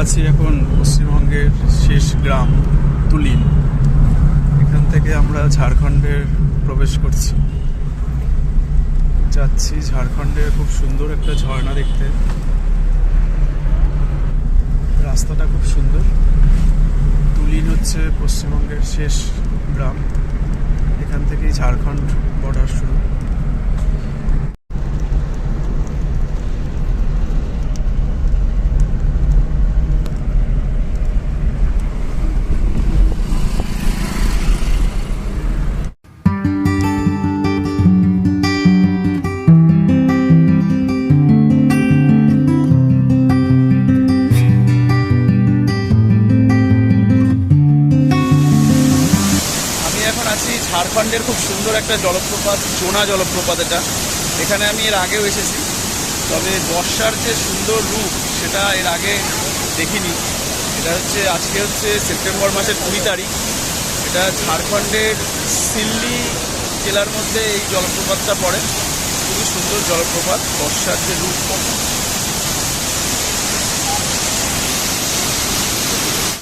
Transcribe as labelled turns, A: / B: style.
A: আছি এখন পশ্চিমবঙ্গের শেষ গ্রাম তুলিন। এখান থেকে আমরা ঝাড়খণ্ডের প্রবেশ করছি, যাচ্ছি ঝাড়খণ্ডের খুব সুন্দর একটা ঝর্ণা দেখতে। রাস্তাটা খুব সুন্দর। তুলিন হচ্ছে পশ্চিমবঙ্গের শেষ গ্রাম, এখান থেকেই ঝাড়খণ্ড বর্ডার শুরু। ঝাড়খণ্ডের খুব সুন্দর একটা জলপ্রপাত, জোনা জলপ্রপাত। এখানে আমি এর আগেও এসেছি, তবে বর্ষার যে সুন্দর রূপ সেটা এর আগে দেখিনি। আজকে হচ্ছে সেপ্টেম্বর মাসের 20 তারিখ। এটা ঝাড়খণ্ডের সিল্লি জেলার মধ্যে এই জলপ্রপাতটা পড়ে। খুবই সুন্দর জলপ্রপাত, বর্ষার যে রূপ